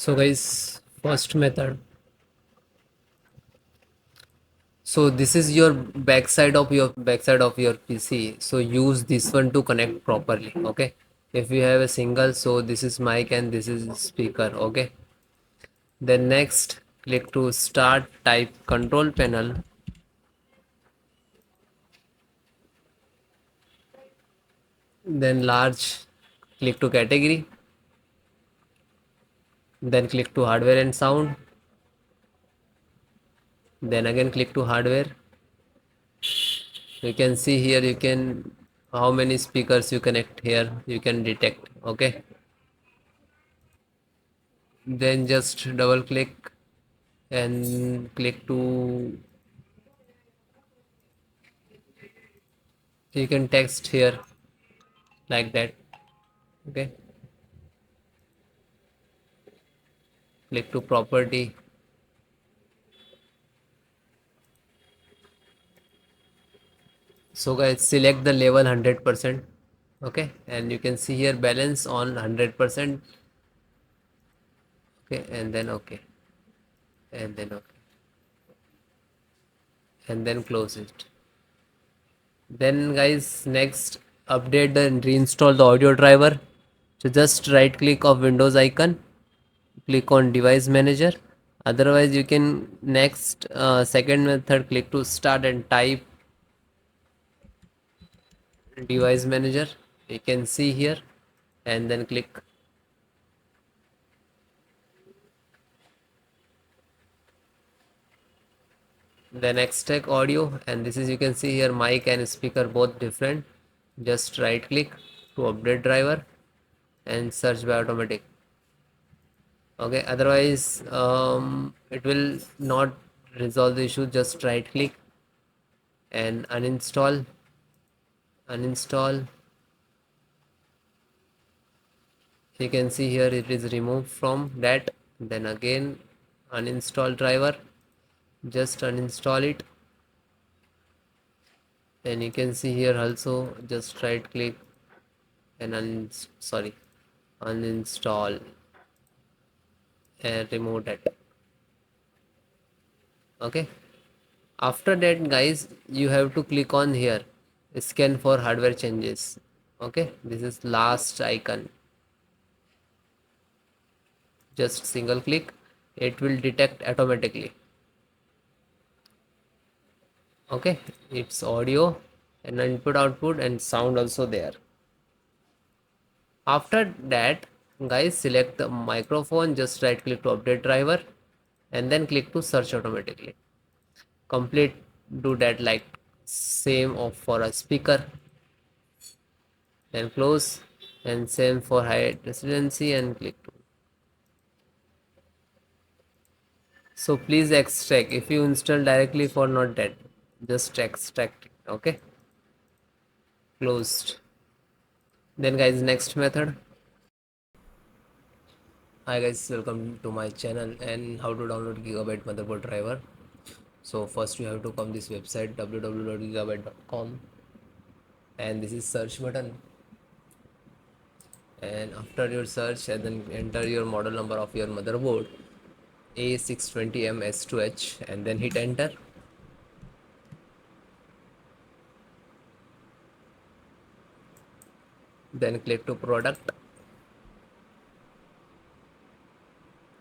So guys, first method. So this is your backside of your PC. So use this one to connect properly. Okay. If you have a single, so this is mic and this is speaker. Okay. Then next, click to start. Type control panel. Then large. Click to category. Then click to hardware and sound. Then again click to hardware. You can see here you can how many speakers you connect here you can detect. Okay, then just double click and click to you can text here like that. Okay, click to property. So guys, select the level 100%. Okay, and you can see here balance on 100%. Okay, and then okay, and then okay, and then close it. Then guys, next update the reinstall the audio driver. So just right click of Windows icon, click on device manager. Otherwise you can next second method, click to start and type device manager. You can see here and then click. Then extract audio, and this is you can see here mic and speaker both different. Just right click to update driver and search by automatic. Okay, otherwise it will not resolve the issue. Just right click and uninstall. You can see here it is removed from that. Then again uninstall driver, just uninstall it. And you can see here also just right click and uninstall and remove that. Okay, after that guys, you have to click on here scan for hardware changes. Okay, this is last icon. Just single click, it will detect automatically. Okay, it's audio and input output and sound also there. After that guys, select the microphone, just right click to update driver and then click to search automatically. Complete, do that like same of for a speaker, then close, and same for high residency and click to. So please extract, if you install directly for not that, just extract it. Okay, closed. Then guys, next method. Hi guys, welcome to my channel and how to download Gigabyte motherboard driver. So first you have to come this website www.gigabyte.com, and this is search button, and after your search and then enter your model number of your motherboard A620M S2H and then hit enter. Then click to product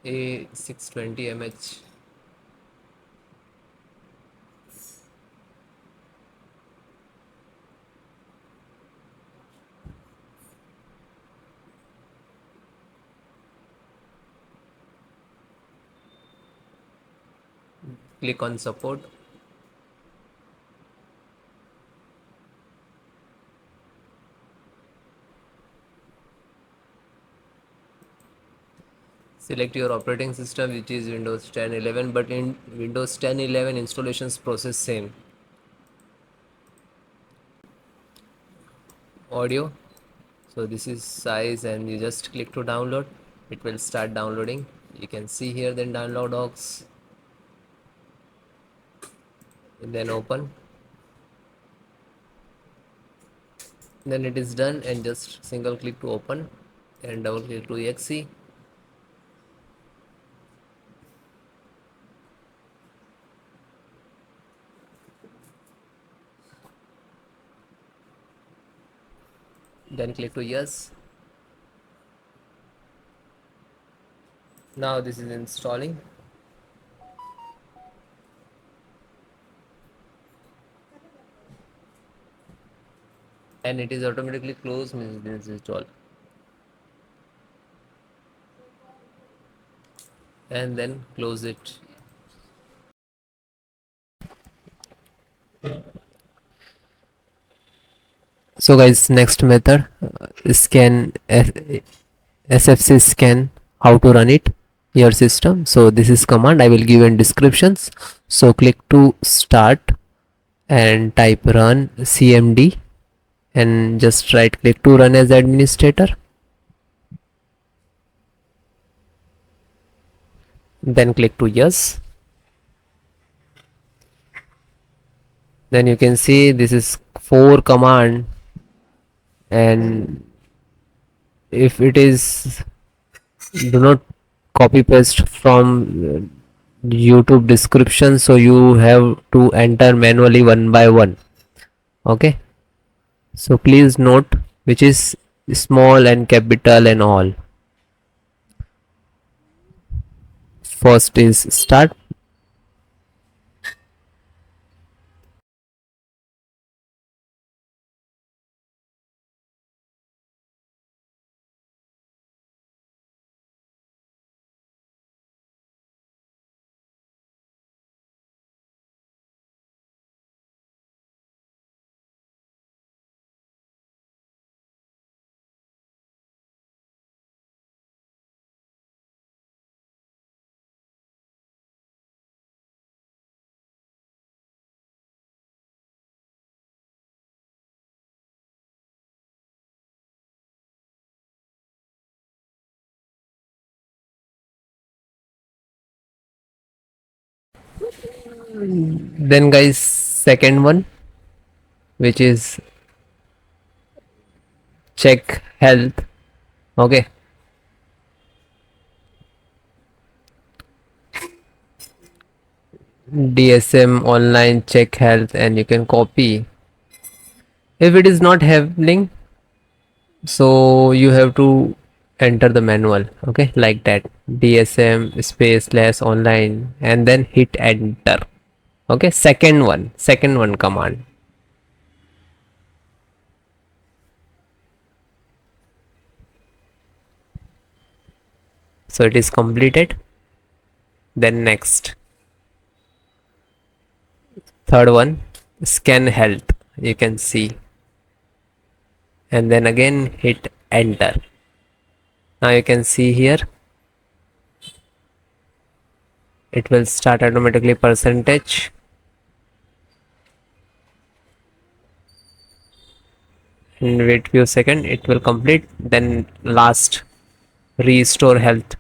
A620MH. Click on support. Select your operating system, which is Windows 10 11, but in Windows 10 11 installations process same. Audio, so this is size and you just click to download. It will start downloading. You can see here then download docs and then open. Then it is done, and just single click to open and double click to exe. then click to yes. Now this is installing, and it is automatically closed, means this is installed. And then close it. So guys, next method, scan SFC scan, how to run it your system. So this is command I will give in descriptions. So click to start and type run cmd, and just right click to run as administrator, then click to yes. Then you can see this is 4 command, and if it is, do not copy paste from YouTube description, so you have to enter manually one by one. Okay, so please note which is small and capital and all. First is start. Then guys, second one, which is check health. Okay, DSM online check health, and you can copy. If it is not happening, so you have to enter the manual. Okay, like that, DSM space slash online, and then hit enter. Okay, second one command. So it is completed. Then next, third one, scan health, you can see, and then again hit enter. Now you can see here it will start automatically percentage, and wait few seconds, it will complete. Then last, restore health.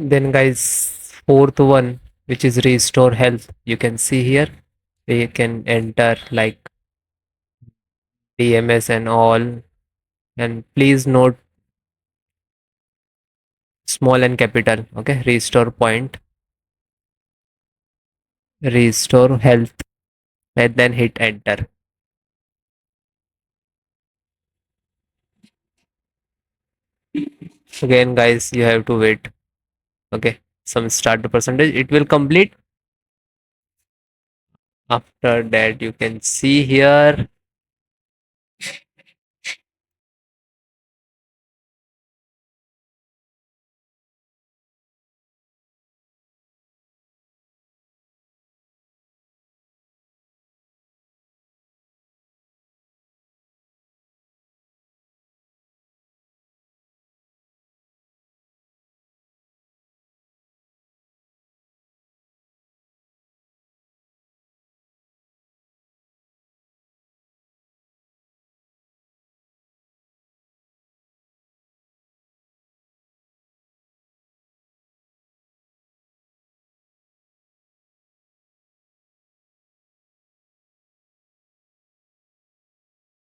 Then guys, fourth one, which is restore health, you can see here we can enter like DMS and all, and please note small and capital. Okay, restore point, restore health, and then hit enter. Again guys, you have to wait. Okay, some start the percentage, it will complete. After that you can see here